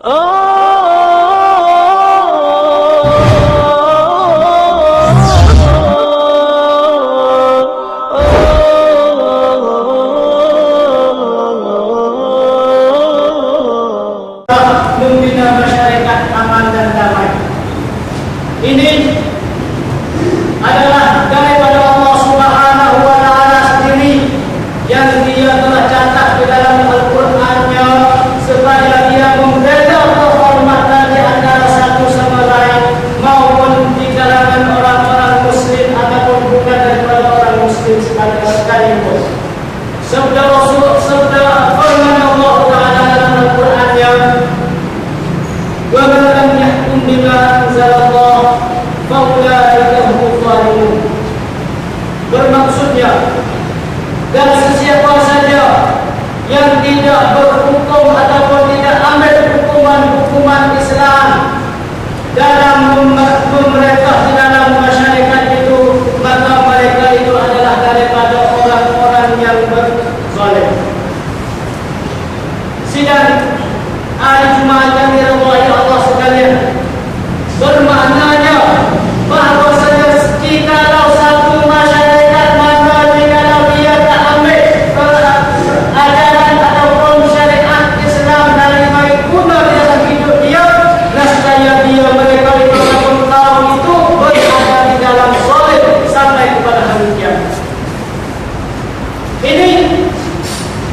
Membina masyarakat aman dan damai. Ini adalah daripada Allah Subhanahu wa Ta'ala sendiri yang Dia telah catat di dalam Al-Qur'an-Nya supaya Dia membela kehormatan di antara satu sama lain maupun di kalangan orang-orang Muslim ataupun bukan daripada orang Muslim sekalipun. Sabda Rasul, sabda firman Allah Ta'ala dalam Al-Qur'an-Nya, wa man lam yahkum bima anzalallah fa ulaika humuz zalimun. Bermaksudnya, dan sesiapa saja yang tidak berhukum ataupun tidak ambil hukuman Islam dalam memerintah di dalam masyarakat itu, maka mereka itu adalah daripada orang-orang yang berzalim. Sidang hari Jumat yang dirahmati Allah sekalian, bermaknanya bahwasanya jikalau satu masyarakat mana jikalau dia tak ambil ajaran ataupun syariat Islam dari baik guna dalam hidup dia, nescaya dia mereka ataupun kaum itu berada di dalam zalim sampai kepada hari kiamat. Ini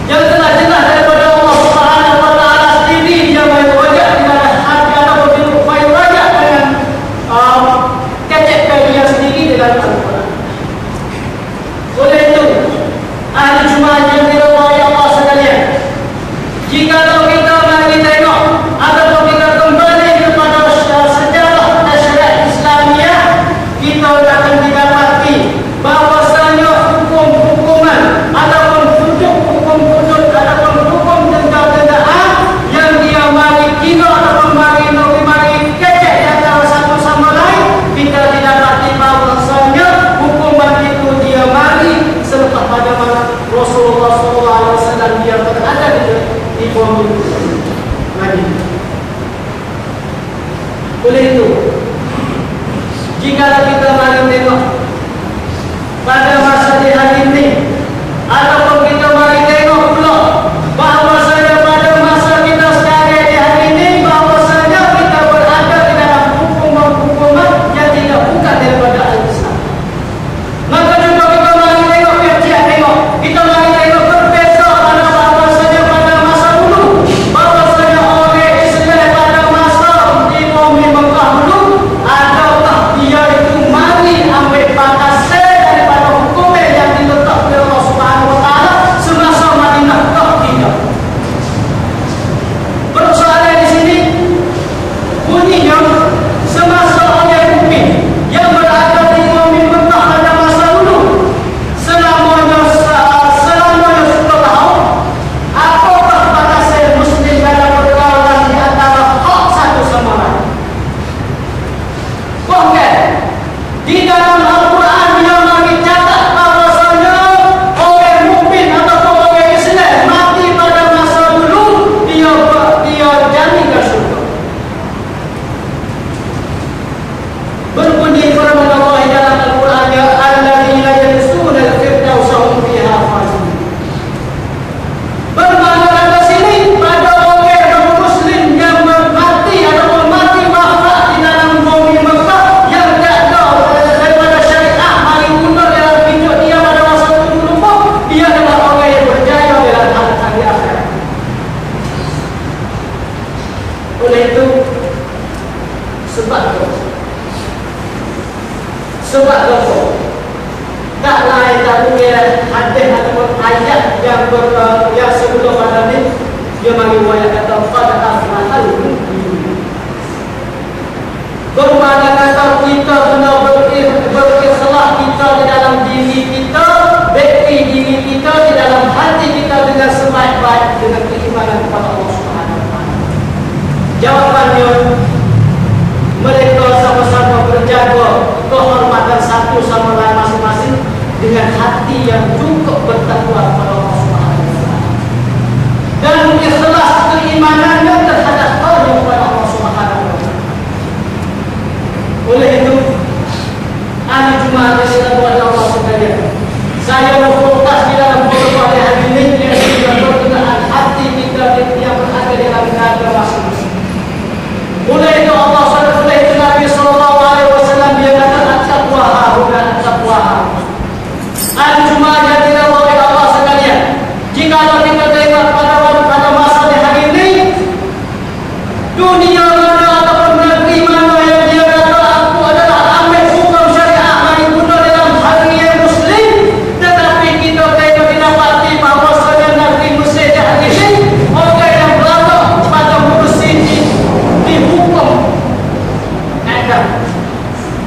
yang telah jelas daripada Allah Subhanahu wa Ta'ala sendiri. Dia berwajah di dalam hati ataupun dirupai wajah dengan kecek dia sendiri di dalam Al-Quran. Oleh itu, ahli Jumat yang dirahmati Allah sekalian, jikalau kita mari tengok ataupun kita kembali kepada sejarah dan syariat Islamiah, kita akan didapati bahwasanya hukum-hukuman ataupun hukum-hukum ataupun hukum tentang-tentaan yang dia mari kira ataupun mari kecek antara satu sama lain, kita didapati bahwasanya hukuman itu dia mari selepas pada mana Rasulullah SAW dia berada di bumi Madinah. Oleh itu, jika kita mari tengok pada masa di hari ini, ataupun kita mari tengok pula bahwasanya pada masa kita sekarang di hari ini, bahwasanya kita berada di dalam hukuman-hukuman yang tidak bukan daripada Al-Islam. Maka juga kita mari tengok, kita mari tengok berbeza pada bahwasanya pada masa dulu, bahwasanya orang Islam pada masa di bumi Mekah dulu, adakah dia itu mari ambil batas daripada hukum yang diletak oleh Allah Subhanahu wa Ta'ala semasa Madinah? Tak, tidak. Persoalan di sini bunyinya, semasa orang mukmin yang berada di bumi Mekah pada masa dulu, selamanya 10 tahun, apakah batas Muslim dalam pergaulan di antara hak satu sama lain? Bahkan di dalam Al-Quran yang lagi catat bahwasanya orang mukmin ataupun orang Islam mati pada masa dulu, dia jamin surga. Berbunyi firman Allah dalam Al-Quran, ya alladzina yansuna al-firdausa hum fiha khalidun. Bermakna pada sini pada orang non-Muslim yang mati ataupun mati wafat di dalam bumi Mekah yang tak ada daripada syariat mari guna dalam hidup dia pada masa dulu pun, dia adalah orang yang berjaya dalam hari akhirat. Oleh itu, sebab apa? Tak lain tak bukan hadis ataupun ayat yang sebelum pada ni, dia bagi ayat kata qad aflahal mu'minun. Bermakna kata kita kena berikhlas kita di dalam diri kita, bukti diri kita di dalam hati kita dengan sebaik-baik dengan keimanan kepada Allah Subhanahu wa Ta'ala. Jawapannya, mereka sama-sama berjaga kehormatan satu sama lain masing-masing dengan hati yang cukup bertakwa kepada Allah Subhanahu wa Ta'ala dan ikhlas keimanannya terhadap dan takwa. Cuma jadi oleh Allah sekalian. Jika kita tengok pada masa di hari ini, dunia mana ataupun negeri mana yang dia kata aku adalah ambil hukum syariah mari guna dalam hari yang Muslim, tetapi kita tengok didapati bahawa negeri Mesir di hari ini orang yang berada pada huruf ini dihukum ada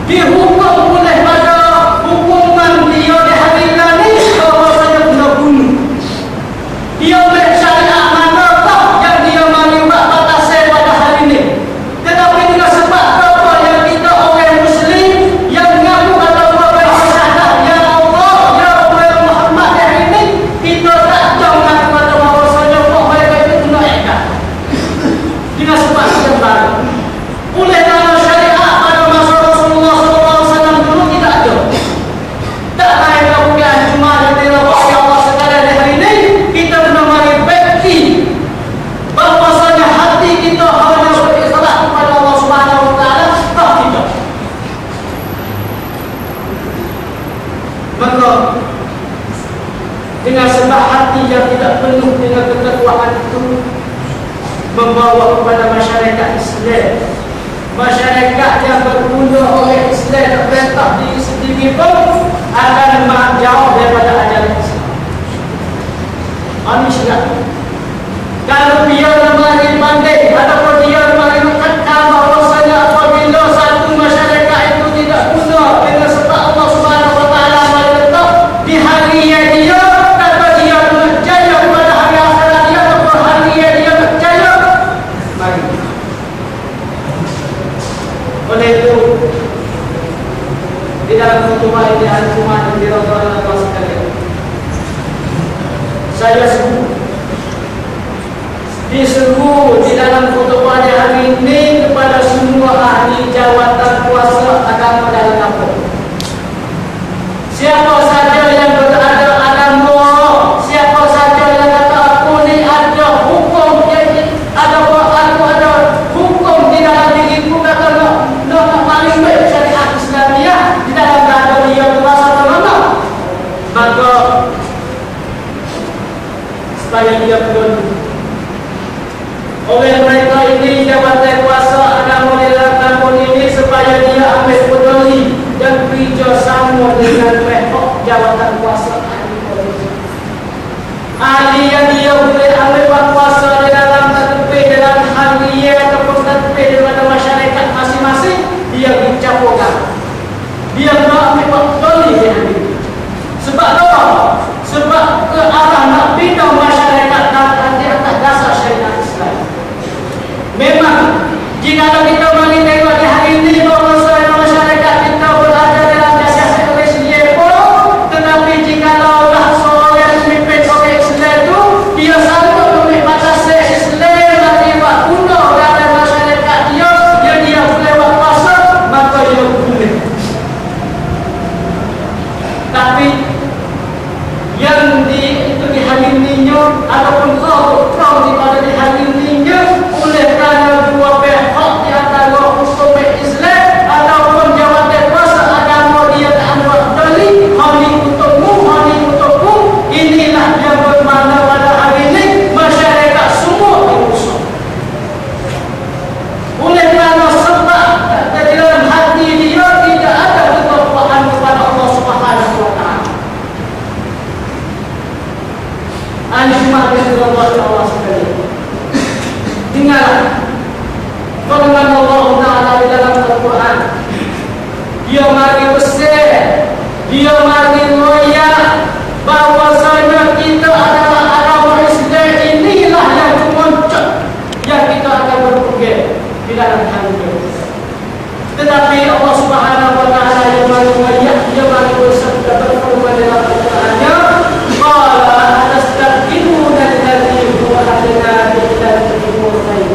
dihukum oleh pada hukuman dia di hari ini bahawasanya kena bunuh. Dia bersyariah manakah yang dia mari buat batasnya pada hari ini. Tetapi dengan sebab apa yang kita orang Muslim yang mengaku kata bersyahadat ya Allah ya Muhammad di hari ini, kita tak tahu mengaku kata bahawasanya mereka itu kena ikat dengan sebab yang baru. Oleh kerana syariah pada masa Rasulullah SAW dulu tidak ada. Tak main lakukan cuma yang dilakukan Allah sekalian di hari ini, kita kena mari bekti bahawasanya hati kita hanya berikhlas kepada Allah Subhanahu Wa Taala, tak tidak. Maka dengan sebab hati yang tidak penuh dengan ketakwaan itu membawa kepada masyarakat Islam, masyarakat yang berguna oleh Islam dan perintah diri sendiri pun akan jauh daripada ajaran Islam. Manusia kalau dia mari pandai ataupun dia mari mengatakan bahawasanya apabila satu masyarakat itu tidak guna dengan sebab Allah Subhanahu Wa Taala mari letak di hari yang dia kata dia berjaya pada hari akhirat dia ataupun hari yang dia berjaya, mari. Oleh itu di dalam khutbah ini Al-Quran yang dirahmati Allah sekalian, saya diseru di dalam khutbah hari ini kepada semua ahli jawatan kuasa agama dalam kampung. Siapa saja yang berada agama, siapa saja yang kata aku ni ada hukum ada aku ada hukum di dalam diriku, kata nak paling baik syariat Islamiah di dalam keadaan dia berasa terlama, maka supaya dia berdoa oleh mereka ini jabatan kuasa agama di dalam kampung ini supaya dia ambil peduli dan kerjasama dengan pihak jawatan kuasa ahli yang dia boleh ambil kuasa di dalam tertib dalam harian ataupun tertib daripada masyarakat masing-masing, dia dicampurkan, dia ambil peduli di hari ini. Sebab apa? Sebab ke arah nak bina masyarakat di atas dasar syariat Islam. Memang jika kita mari tengok di hari ini bahawa masyarakat kita berada dalam dasar Islam pun, tetapi jika lah seorang pemimpin orang Islam itu dia sanggup memilih batas Islam dan dia buat guna dalam masyarakat dia yang dia boleh buat kuasa, maka dia boleh. Tapi yang itu dihaliminya ataupun kau daripada dihaliminya oleh kerana dua pihak di antara hukum Islam ataupun jawatan kuasa agama dia tak buat dalil hari untukmu, hari untukku, inilah yang bermakna pada hari ini masyarakat semua dirusak. Oleh kerana sebab dalam hati dia tidak ada ketakwaan kepada Allah Subhanahu Wa Taala. Al-Jum'ah yang Allah sekalian, dengarlah firman Allah Ta'ala di dalam Al-Quran. Dia mari besar, dia mari royak bahawasanya kita adalah agama Islam, inilah yang memuncak yang kita akan berpegang di dalam hati. Tetapi Allah Subhanahu Wa Ta'ala yang mari royak, dia mari bersabda berfirman dalam Al-Qurannya, qala atastaqimuna alladhi huwa adna illa al-umur khair.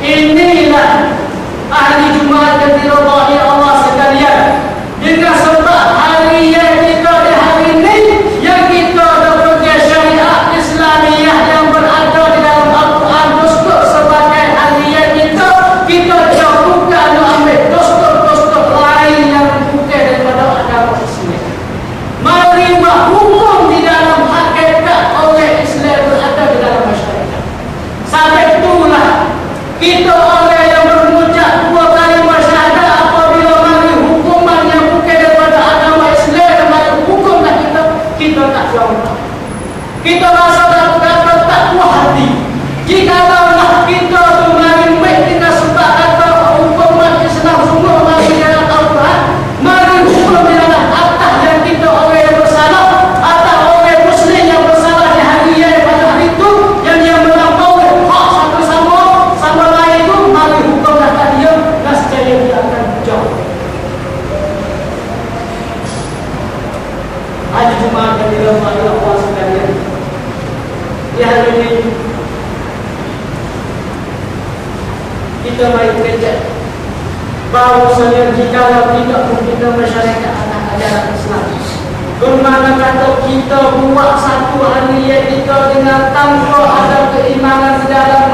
Inilah ahli Jumaat yang dirahmati Allah sekalian, dengan sebab hari yang kita di hari ini yang kita berpegang syariat Islamiah yang berada di dalam Al-Quran Dastur sebagai hari yang kita jauhkan ambil Dastur lain yang hukum di dalam hakikat oleh Islam berada di dalam masyarakat. Sampai itulah kita orang yang berucap dua kalimat syahadat apabila mari hukuman yang bukan daripada agama Islam mari hukumlah kita tak jawab. Kita rasa tak puas hati. Jikalau kita tu mari kita sebab kata hukuman Islam semua mari dalam Al-Quran, mari hukum di dalam atas yang kita orang yang bersalah atau orang Muslim yang bersalah di hari yang pada hari itu yang dia melampaui hak satu sama lain itu, mari hukumlah dia dan secaya dia akan jauh. Hari Jumaat yang dirahmati Allah sekalian, di hari ini kita mari kerja bahawasanya jika tidak kita masyarakat anak ajaran Islam, bermakna kata kita buat satu hari kita dengan tanpa ada keimanan di dalam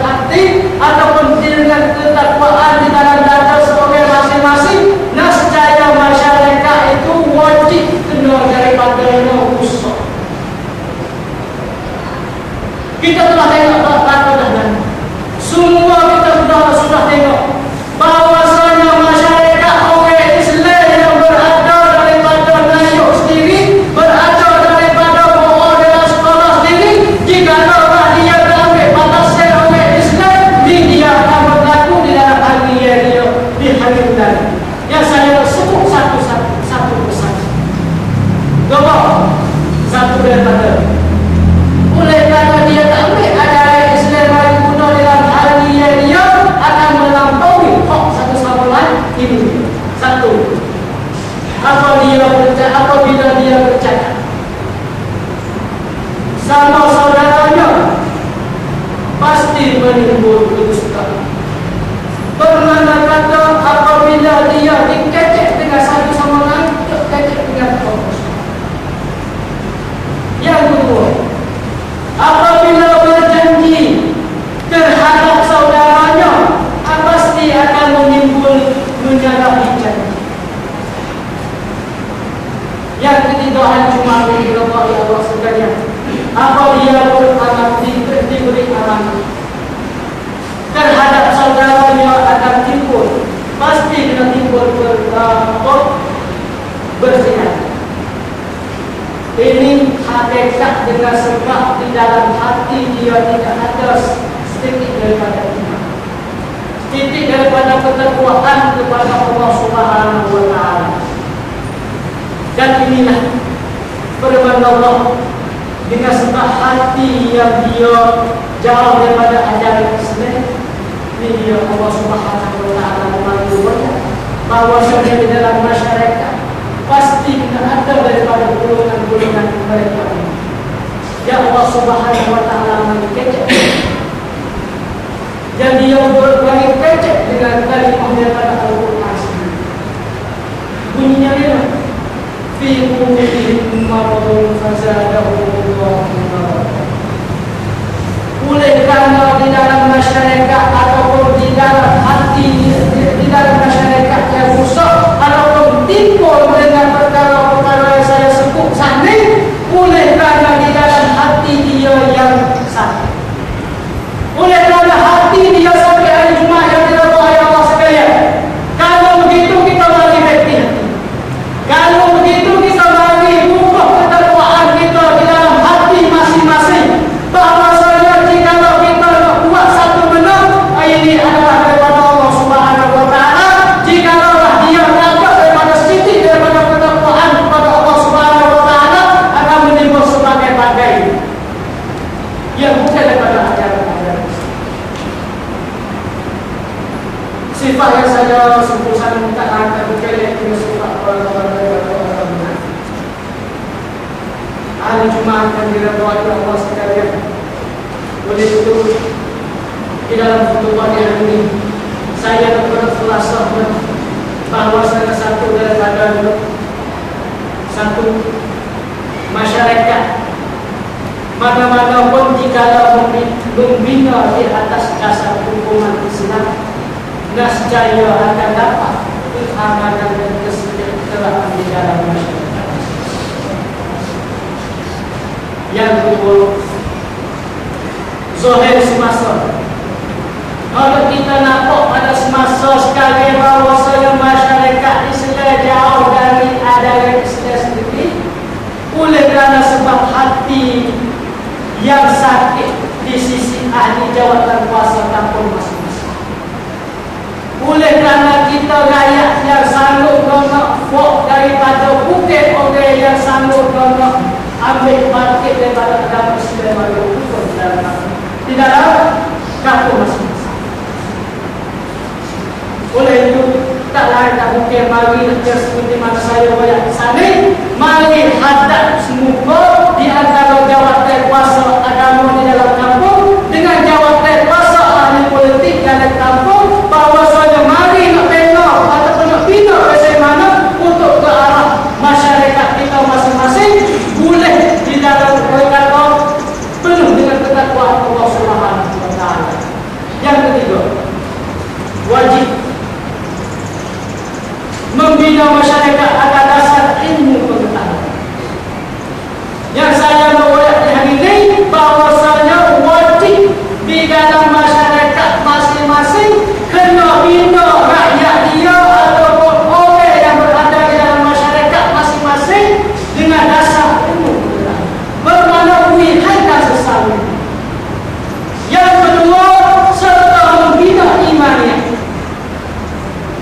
hati ataupun dengan ketakwaan di dalam dada sebagai masing-masing, nescaya masyarakat itu wajib kena daripada usaha. Kita telah tengok kata dan semua kita sudah tengok bahawasanya masyarakat orang Islam yang berada daripada Melayu sendiri, berada daripada bawah dalam sekolah sendiri, jika dia ambil batasan orang Islam, dia akan berlaku di dalam hari dia di hari bulan. Yang saya sebut satu persatu. Gawat satu daripada. Oleh kerana dia tak ambil ajaran Islam mari guna dalam hari dia akan melampaui hak satu sama lain ini. Satu, apabila dia bercakap sama saudaranya pasti menimbul kedustaan. Bermakna kata apabila dia dikecek dengan satu sama lain, dikecek dengan Allah. Yang kedua, apabila berjanji terhadap saudaranya, pasti akan menimbul menyalahi janji. Yang ketiga, hari Jumaat yang dirahmati Allah sekalian, apabila diberi amanah terhadap saudaranya akan timbul, pasti kena timbul berkhianat. Ini hakikat dengan sebab di dalam hati dia tidak ada sedikit daripada iman, sedikit daripada ketakwaan kepada Allah Subhanahu wa Ta'ala. Dan inilah firman Allah, dengan sebab hati yang dia jauh daripada ajaran Islam, ini dia Allah Subhanahu wa Ta'ala mengatakan bahawasanya di dalam masyarakat pasti tidak ada daripada golongan-golongan mereka. Ya Allah Subhanahu wa Ta'ala mengkecek. Dan dia berbagi kecek dengan kalimah daripada Al-Quran sendiri. Bunyinya ini, fi qulubihim maradun fazadahumullahu maradan. Oleh kerana di dalam masyarakat ataupun di dalam hati, di dalam masyarakat yang rusak ataupun timbul dengan perkara-perkara yang saya sebut tadi, oleh kerana di dalam hati dia yang sakit. Oleh kerana hati dia sampai hari Jumaat yang dirahmati Allah sekalian. Kalau begitu kita mari hati-hati. Kalau begitu kita mari buka ketakwaan kita di dalam hati masing-masing. Bahawasanya jika kita nak buat satu benda, ini adalah daripada Allah Subhanahu wa Ta'ala. Jika dia dapat daripada sedikit daripada ketakwaan kepada Allah Subhanahu wa Ta'ala, akan menimbul sebagai bagai yang bukan daripada ajaran-ajaran. Sifat yang saya sebutkan tak akan berkelek dengan sifat orang-orang benar. Hari Jumaat yang dirahmati Allah sekalian, oleh itu di dalam khutbah hari ini saya berkelasah bahawa salah satu daripada satu masyarakat mana-mana pun jika membina di atas dasar hukuman Islam, nescaya akan dapat keamanan dan kesejahteraan di dalam masyarakat. Sohel semasa. Kalau kita nampak pada semasa sekali bahawasanya masyarakat Islam jauh dari adanya Islam sendiri, oleh kerana sebab hati yang sakit di sisi ahli jawatan kuasa kampung masing-masing. Oleh kerana kita rakyat yang sanggup nak buat daripada bukit orang yang sanggup nak ambil bangkit daripada agama Islam bagi hukum di dalam kampung masing-masing. Oleh itu, tak lain tak mungkin mari seperti mana saya banyak sana, mari hadap semuka di antara jawatan kuasa agama di dalam kampung dengan jawatan kuasa ahli politik dalam kampung, bahawasanya mari nak bina ataupun nak bina bagaimana untuk ke arah masyarakat kita masing-masing boleh di dalam perkara penuh dengan ketakwaan Allah Subhanahu wa taala. Yang ketiga, wajib membina masyarakat atas dasar ilmu pengetahuan. Yang saya bawa di hari ini bahawasanya wajib di dalam masyarakat masing-masing kena bina rakyat dia ataupun orang yang berada di dalam masyarakat masing-masing dengan dasar ilmu pengetahuan. Bermakna melihatkan sesama. Yang kedua, serta membina imannya.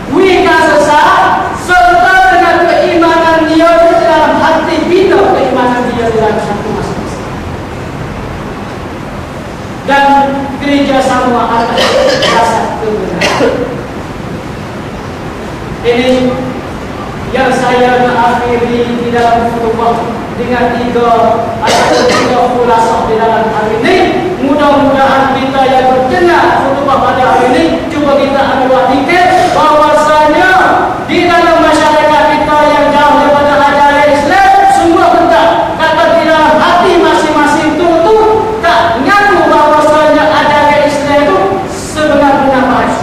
Wihkan sesat serta dengan keimanan dia di dalam hati, bina keimanan dia dalam satu masing-masing. Dan kerjasama atas dasar kebenaran. Ini yang saya nak akhiri di dalam khutbah dengan tiga khulasah di dalam hari ini. Mudah-mudahan kita yang berkenal khutbah pada hari ini, cuba kita ambil dikit bahawasanya di dalam masyarakat kita yang jauh daripada ajaran Islam, semua kita kata di dalam hati masing-masing itu tak ngaku bahawasanya ajaran Islam itu sebenar-benar baik.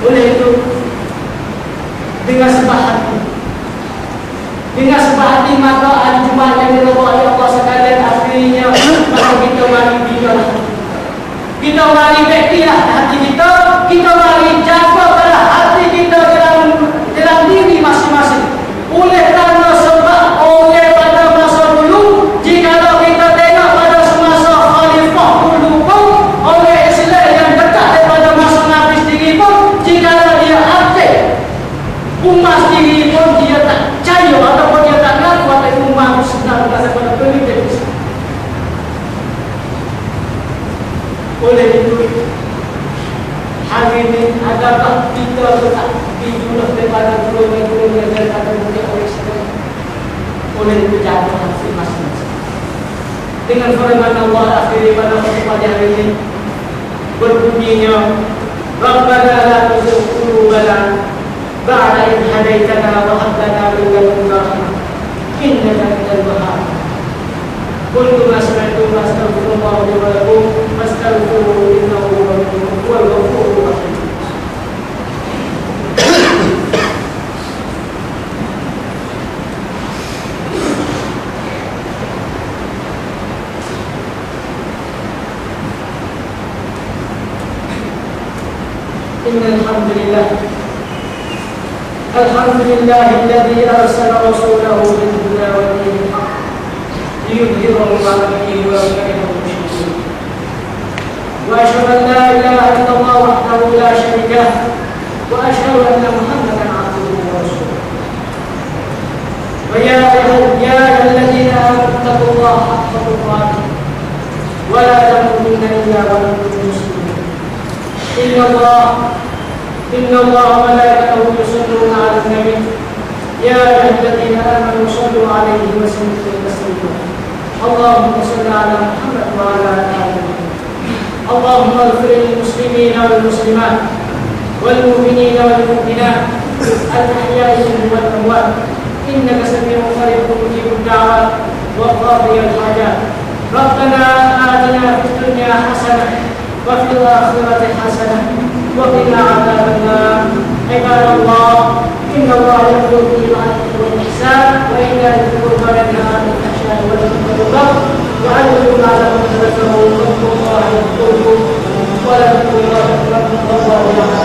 Oleh itu, dengan sebab hati maka hari Jumaat yang dilakukan Allah sekalian akhirnya maka kita mari bina, kita mari baiklah hati kita, kita mari jaga pada hati kita dalam diri masing-masing. Oleh kerana sebab orang pada masa dulu, jika kita tengok pada semasa Khalifah dulu pun, orang Islam yang dekat daripada masa Nabi sendiri pun, jika dia aktif umat sendiri pun dia tak percaya ataupun dia tak ngaku atas umat sedang daripada pemimpin Islam. Oleh itu, hari ini adakah kita tetap dijuluh daripada golongan-golongan daripada bukit orang Islam? Oleh itu, jaga hati masing-masing. Dengan firman Allah akhiri pada khutbah hari ini, berbunyinya, Rabbana la tuzigh qulubana ba'da idh hadaitana wa hab lana min ladunka rahmah innaka antal wahhab. Qul ma sami'tum astaghfirullah li wa lakum fastaghfiruhu innahu huwal ghafurur rahim. Alhamdulillah alladhi arsala rasulahu bil huda wa dinil haqq liyudhhirahu 'ala ad-din wa kalahu al-mushrikeen. Wa asyhadu an la ilaha illallah wahdahu la syarika lahu wa asyhadu anna Muhammadan 'abduhu wa rasuluh. Wa ya ayyuhalladzina amanu taqullaha haqqa tuqatih wa la tamutunna illa wa antum muslimun. إن الله وملائكته يصلون على النبي يا أيها الذين آمنوا صلوا عليه وسلموا تسليما. اللهم صل على محمد وعلى آل محمد. اللهم اغفر للمسلمين والمسلمات والمؤمنين والمؤمنات الأحياء منهم والأموات إنك سميع قريب مجيب الدعوات وقاضي الحاجات. ربنا آتنا في الدنيا حسنة وفي الآخرة حسنة وقنا عذاب النار. عباد الله إن الله يأمر بالعدل والإحسان وإيتاء ذي القربى وينهى عن الفحشاء والمنكر والبغي yang